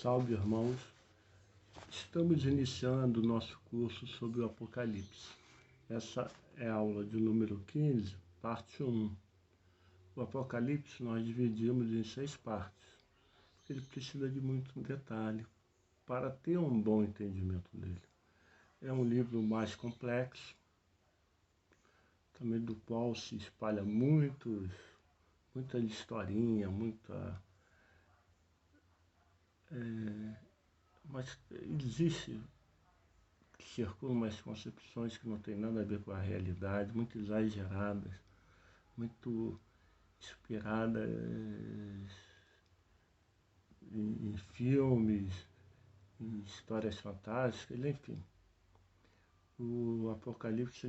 Salve, irmãos! Estamos iniciando o nosso curso sobre o Apocalipse. Essa é a aula de número 15, parte 1. O Apocalipse nós dividimos em 6 partes. Ele precisa de muito detalhe para ter um bom entendimento dele. É um livro mais complexo, também do qual se espalha muita historinha, mas existe, circulam umas concepções que não tem nada a ver com a realidade, muito exageradas, muito inspiradas em filmes, em histórias fantásticas, enfim. O Apocalipse,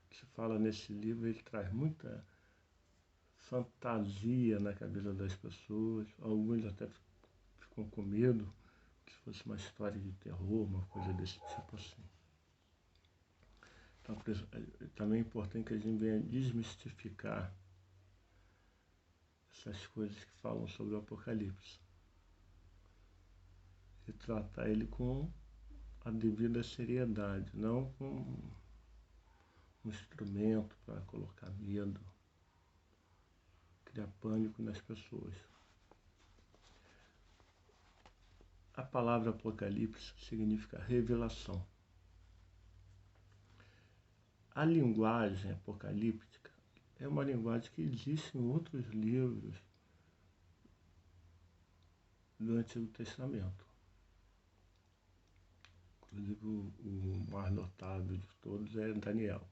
que se fala nesse livro, ele traz muita fantasia na cabeça das pessoas, alguns até ficam com medo que fosse uma história de terror, uma coisa desse tipo assim. Então, também é importante que a gente venha desmistificar essas coisas que falam sobre o Apocalipse e tratar ele com a devida seriedade, não com um instrumento para colocar medo, criar pânico nas pessoas. A palavra Apocalipse significa revelação. A linguagem apocalíptica é uma linguagem que existe em outros livros do Antigo Testamento. Inclusive, o mais notável de todos é Daniel,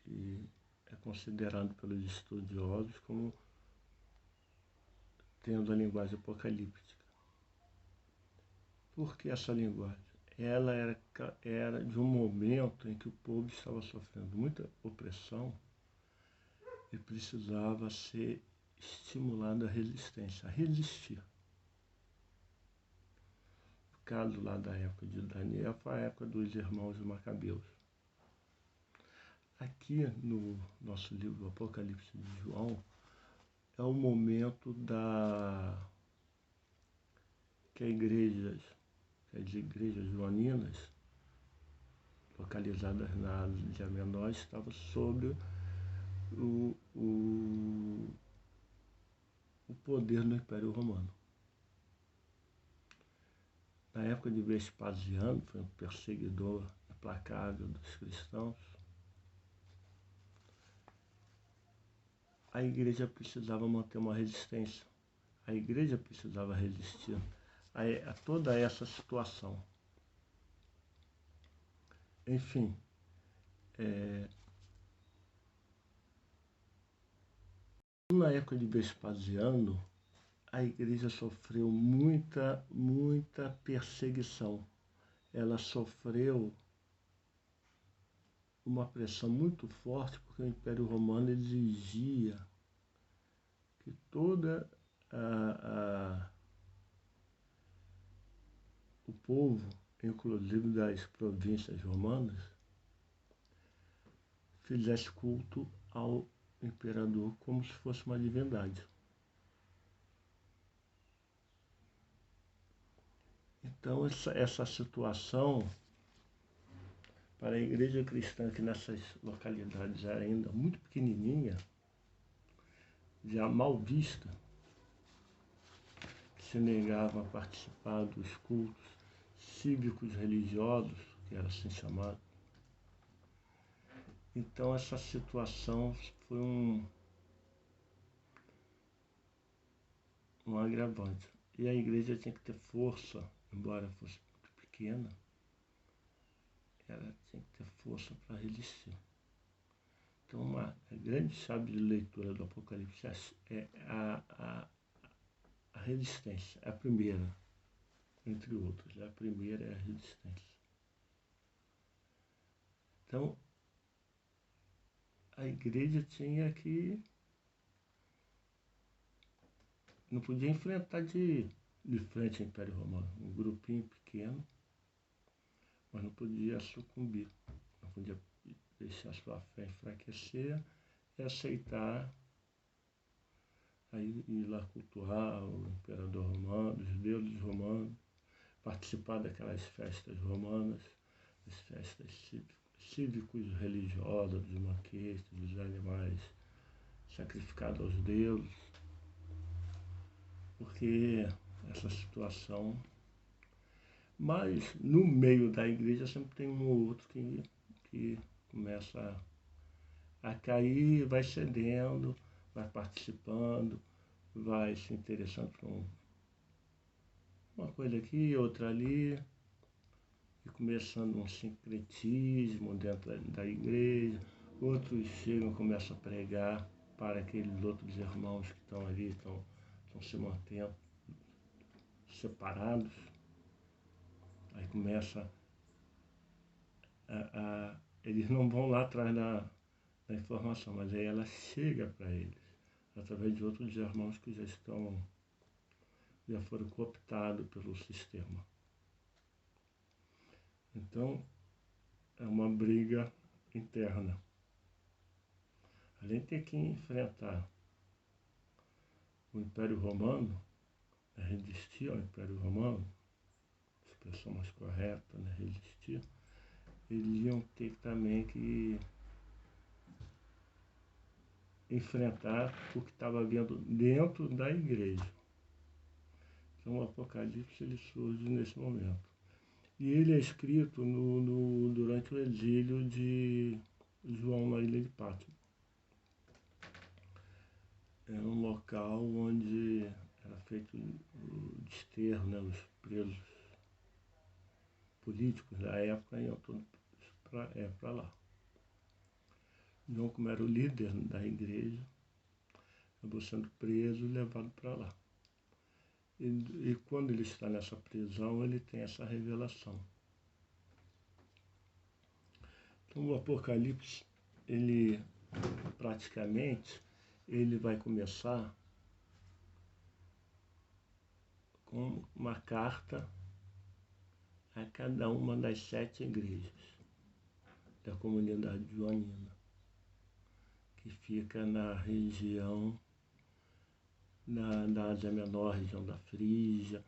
que é considerado pelos estudiosos como tendo a linguagem apocalíptica. Por que essa linguagem? Ela era de um momento em que o povo estava sofrendo muita opressão e precisava ser estimulado à resistência, a resistir. O caso lá da época de Daniel foi a época dos irmãos Macabeus. Aqui no nosso livro Apocalipse de João, é o momento que as igrejas joaninas, localizadas na Ásia Menor, estavam sob o poder do Império Romano. Na época de Vespasiano, foi um perseguidor implacável dos cristãos, a igreja precisava manter uma resistência. A igreja precisava resistir a toda essa situação. Enfim, na época de Vespasiano, a igreja sofreu muita perseguição. Ela sofreu uma pressão muito forte porque o Império Romano exigia que toda o povo, inclusive das províncias romanas, fizesse culto ao imperador como se fosse uma divindade. Então, essa situação, para a igreja cristã, que nessas localidades era ainda muito pequenininha, já mal vista, que se negava a participar dos cultos cívicos religiosos, que era assim chamado. Então, essa situação foi um agravante. E a igreja tinha que ter força, embora fosse muito pequena, ela tinha que ter força para resistir. Então, a grande chave de leitura do Apocalipse é a resistência, é a primeira, entre outras. A primeira é a resistência. Então, a igreja tinha que... não podia enfrentar de frente o Império Romano, um grupinho pequeno, mas não podia sucumbir, não podia deixar sua fé enfraquecer e aceitar aí ir lá cultuar o imperador romano, os deuses romanos, participar daquelas festas romanas, as festas cívicos religiosas, dos banquetes, dos animais sacrificados aos deuses, porque essa situação. Mas no meio da igreja sempre tem um ou outro que começa a cair, vai cedendo, vai participando, vai se interessando por uma coisa aqui, outra ali, e começando um sincretismo dentro da igreja. Outros chegam e começam a pregar para aqueles outros irmãos que estão ali, estão se mantendo separados. Aí começa eles não vão lá atrás da informação, mas aí ela chega para eles, através de outros irmãos que já foram cooptados pelo sistema. Então, é uma briga interna. Além de ter que enfrentar o Império Romano, resistir ao Império Romano, expressão mais correta, né, resistir, eles iam ter também que enfrentar o que estava havendo dentro da igreja. Então o Apocalipse ele surge nesse momento. E ele é escrito durante o exílio de João na ilha de Patmos. Era um local onde era feito o desterro, né, os presos políticos da época iam todos para lá. João, como era o líder da igreja, acabou sendo preso e levado para lá. E quando ele está nessa prisão, ele tem essa revelação. Então o Apocalipse, ele praticamente, ele vai começar com uma carta a cada uma das 7 igrejas da comunidade joanina, que fica na região da Ásia Menor, região da Frígia,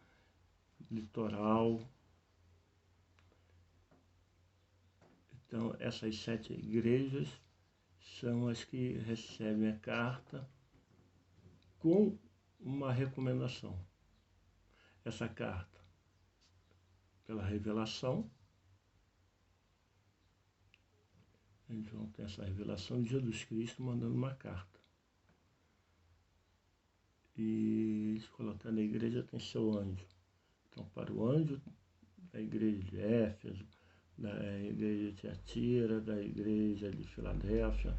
litoral. Então, essas 7 igrejas são as que recebem a carta com uma recomendação. Essa carta, pela revelação, João tem essa revelação de Jesus Cristo mandando uma carta. E eles colocando a igreja tem seu anjo. Então, para o anjo da igreja de Éfeso, da igreja de Tiatira, da igreja de Filadélfia,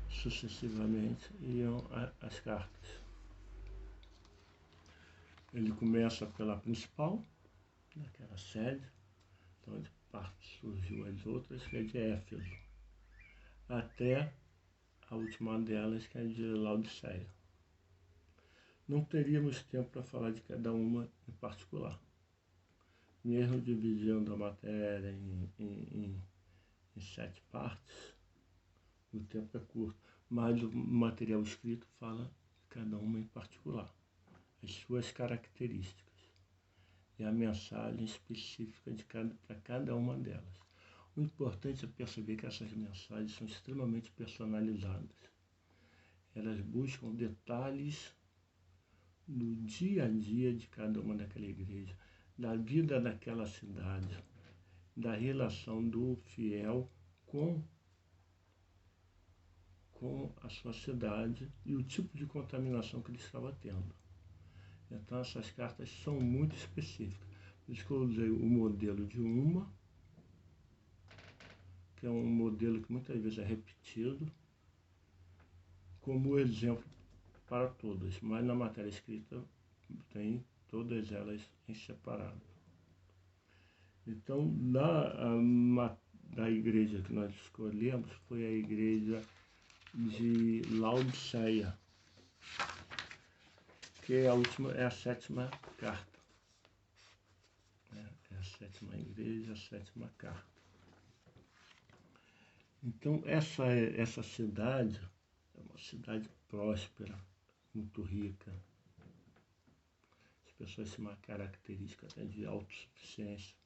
sucessivamente iam as cartas. Ele começa pela principal, que era a sede, então de parte surgiu as outras, que é de Éfeso, até a última delas, que é de Laodiceia. Não teríamos tempo para falar de cada uma em particular. Mesmo dividindo a matéria em 7 partes, o tempo é curto, mas o material escrito fala de cada uma em particular, as suas características e a mensagem específica para cada uma delas. O importante é perceber que essas mensagens são extremamente personalizadas. Elas buscam detalhes do dia a dia de cada uma daquela igreja, da vida daquela cidade, da relação do fiel com a sua cidade e o tipo de contaminação que ele estava tendo. Então essas cartas são muito específicas. Por isso que eu usei o modelo de uma, que é um modelo que muitas vezes é repetido, como exemplo para todas, mas na matéria escrita tem todas elas em separado. Então, da igreja que nós escolhemos foi a igreja de Laodiceia, que é a 7ª carta. É a 7ª igreja, a 7ª carta. Então, essa cidade é uma cidade próspera, muito rica. As pessoas têm uma característica até de autossuficiência.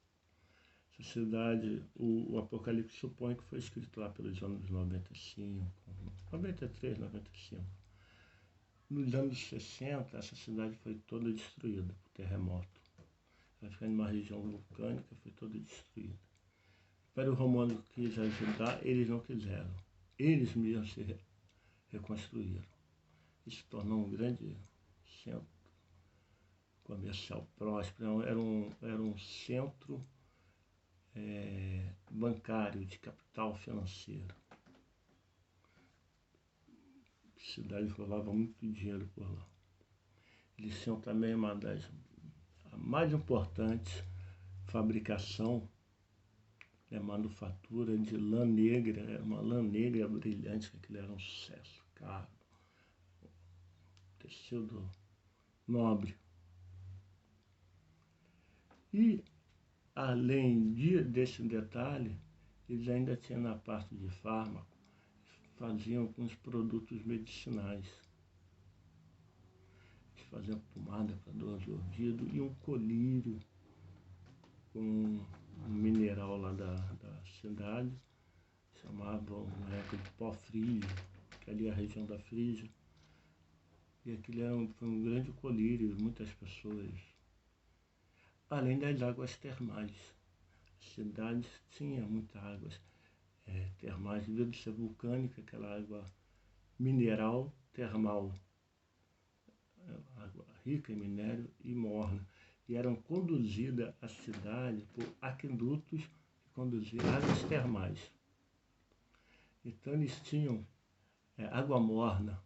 Essa cidade, o Apocalipse supõe que foi escrito lá pelos anos 95, 93, 95. Nos anos 60, essa cidade foi toda destruída por terremoto. Ela fica em uma região vulcânica, foi toda destruída. O Império Romano quis ajudar, eles não quiseram. Eles mesmos se reconstruíram. Isso tornou um grande centro comercial próspero, era um centro bancário, de capital financeiro. A cidade rolava muito dinheiro por lá. Eles tinham também uma das mais importantes fabricação, manufatura de lã negra, era uma lã negra brilhante, que aquilo era um sucesso, caro, tecido nobre. E, além desse detalhe, eles ainda tinham na parte de fármaco, faziam alguns produtos medicinais. Eles faziam pomada para dor de ouvido e um colírio com um mineral lá da cidade, chamavam na época de pó frígio, que ali é a região da Frígia. E aquilo foi um grande colírio, muitas pessoas. Além das águas termais. A cidade tinha muitas águas termais, devido ser vulcânica, aquela água mineral termal, água rica em minério e morna. E eram conduzidas à cidade por aquedutos que conduziam águas termais. Então eles tinham água morna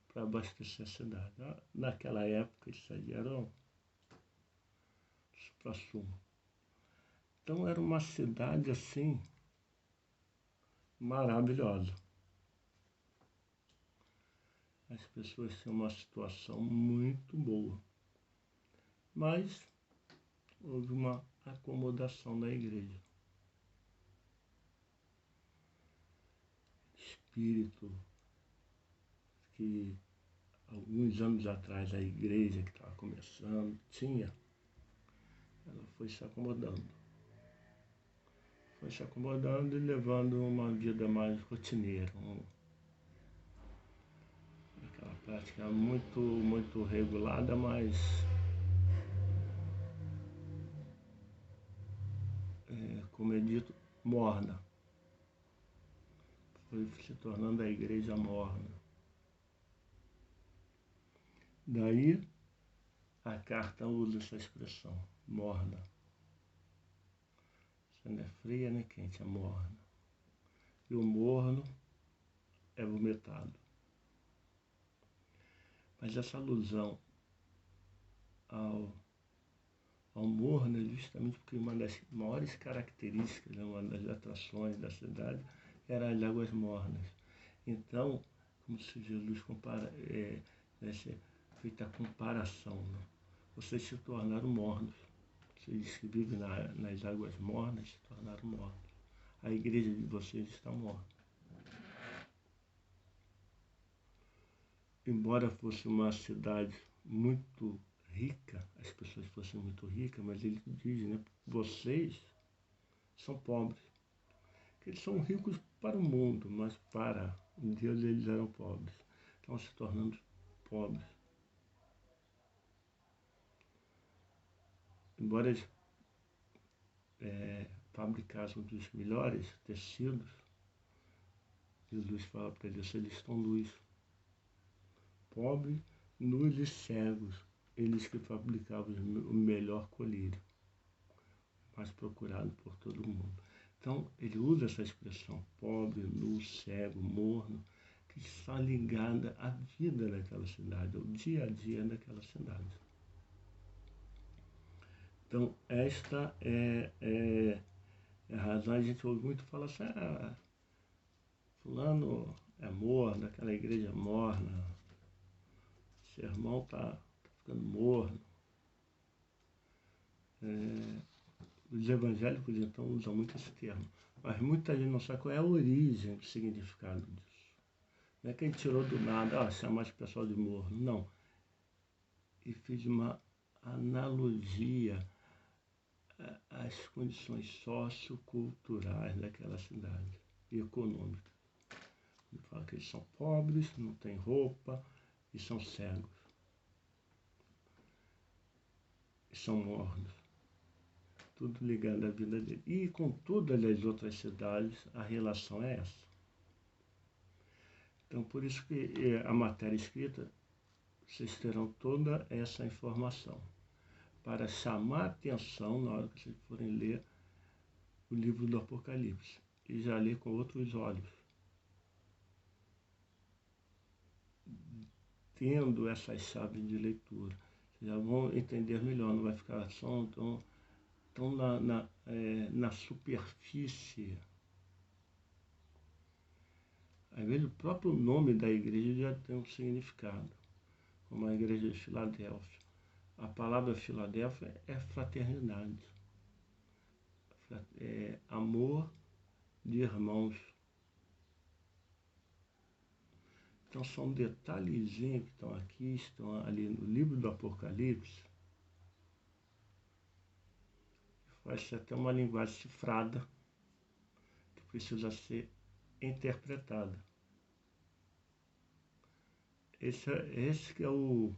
para abastecer a cidade. Naquela época isso aí era um supra-sumo. Então era uma cidade assim maravilhosa. As pessoas tinham uma situação muito boa. Mas houve uma acomodação da igreja. Espírito que alguns anos atrás a igreja que estava começando tinha, ela foi se acomodando. Foi se acomodando e levando uma vida mais rotineira. Aquela prática muito, muito regulada, mas como é dito, morna. Foi se tornando a igreja morna. Daí a carta usa essa expressão, morna. Você não é fria nem quente, é morna. E o morno é vomitado. Mas essa alusão ao morno é justamente porque uma das maiores características, uma das atrações da cidade, eram as águas mornas. Então, como se Jesus compara, feita a comparação, né? Vocês se tornaram mornos. Vocês que vivem nas águas mornas se tornaram mornos. A igreja de vocês está morta. Embora fosse uma cidade muito rica, as pessoas fossem muito ricas, mas ele diz, né, vocês são pobres. Eles são ricos para o mundo, mas para Deus eles eram pobres. Estão se tornando pobres. Embora eles fabricassem dos melhores tecidos, Jesus fala para eles estão luz. Pobres, nus e cegos, eles que fabricavam o melhor colírio, mais procurado por todo mundo. Então, ele usa essa expressão, pobre, nu, cego, morno, que está ligada à vida daquela cidade, ao dia a dia daquela cidade. Então, esta é a razão. A gente ouve muito falar assim, fulano é morno, aquela igreja morna, esse irmão está ficando morno. Os evangélicos, então, usam muito esse termo. Mas muita gente não sabe qual é a origem, o significado disso. Não é que ele tirou do nada, chamar esse pessoal de morno. Não. E fez uma analogia às condições socioculturais daquela cidade e econômicas. Ele fala que eles são pobres, não têm roupa e são cegos. E são mornos. Tudo ligado à vida dele. E com todas as outras cidades, a relação é essa. Então, por isso que a matéria escrita, vocês terão toda essa informação para chamar a atenção na hora que vocês forem ler o livro do Apocalipse e já ler com outros olhos. Tendo essas chaves de leitura, vocês já vão entender melhor, não vai ficar só tão na superfície. Às vezes o próprio nome da igreja já tem um significado, como a igreja de Filadélfia. A palavra Filadélfia é fraternidade, é amor de irmãos. Então são detalhezinhos que estão aqui, estão ali no livro do Apocalipse. Faz até uma linguagem cifrada que precisa ser interpretada. Esse que é o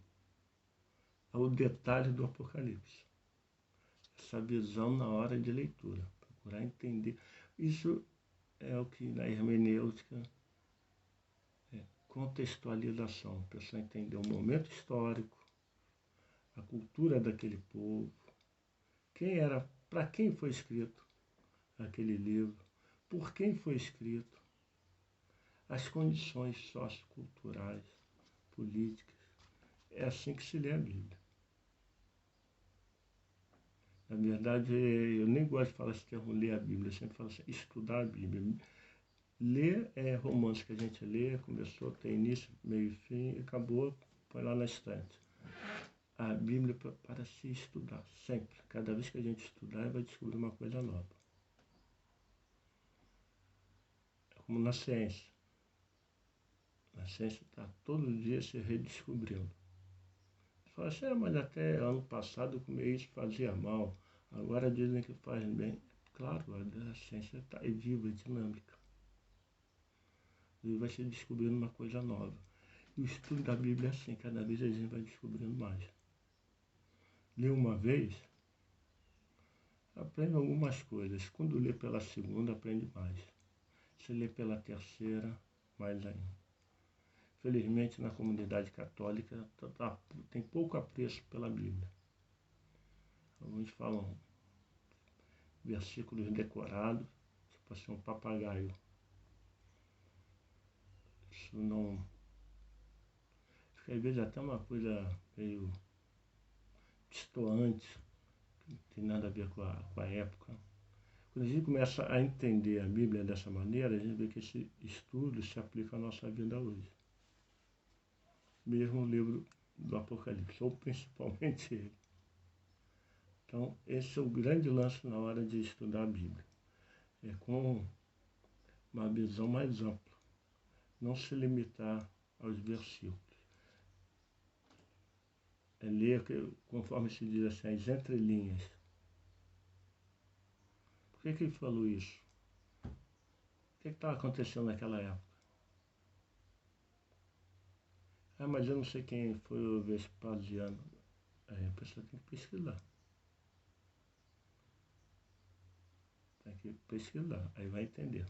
detalhe do Apocalipse. Essa visão na hora de leitura. Procurar entender. Isso é o que na hermenêutica é contextualização. A pessoa entender o momento histórico, a cultura daquele povo, para quem foi escrito aquele livro, por quem foi escrito, as condições socioculturais, políticas. É assim que se lê a Bíblia. Na verdade, eu nem gosto de falar esse termo ler a Bíblia, eu sempre falo assim, estudar a Bíblia. Ler é romance que a gente lê, começou, tem início, meio e fim, acabou, põe lá na estante. A Bíblia para se estudar, sempre. Cada vez que a gente estudar, vai descobrir uma coisa nova. É como na ciência. A ciência está todo dia se redescobrindo. Você fala assim, mas até ano passado eu comi isso, fazia mal. Agora dizem que faz bem. Claro, a ciência é viva, é dinâmica. E vai se descobrindo uma coisa nova. E o estudo da Bíblia é assim, cada vez a gente vai descobrindo mais. Lê uma vez, aprende algumas coisas. Quando lê pela segunda, aprende mais. Se lê pela terceira, mais ainda. Felizmente, na comunidade católica, tem pouco apreço pela Bíblia. Alguns falam versículos decorados, tipo assim, um papagaio. Isso não... Fica, às vezes, até uma coisa meio destoante, que não tem nada a ver com a época. Quando a gente começa a entender a Bíblia dessa maneira, a gente vê que esse estudo se aplica à nossa vida hoje. Mesmo o livro do Apocalipse, ou principalmente ele. Então, esse é o grande lance na hora de estudar a Bíblia. É com uma visão mais ampla. Não se limitar aos versículos. É ler, conforme se diz assim, as entrelinhas. Por que ele falou isso? O que estava acontecendo naquela época? Mas eu não sei quem foi o Vespasiano. Aí a pessoa tem que pesquisar. Tem que pesquisar, aí vai entender.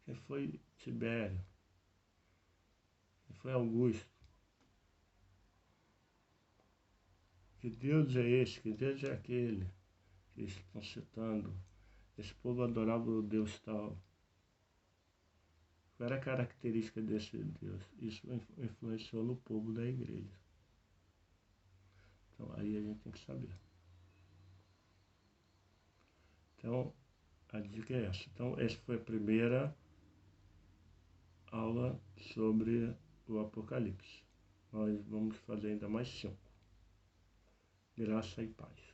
Quem foi Tibério? Quem foi Augusto? Que Deus é esse? Que Deus é aquele que eles estão citando? Esse povo adorava o Deus tal. Qual era a característica desse Deus? Isso influenciou no povo da igreja. Então aí a gente tem que saber. Então, a dica é essa. Então, essa foi a primeira aula sobre o Apocalipse. Nós vamos fazer ainda mais 5. Graça e paz.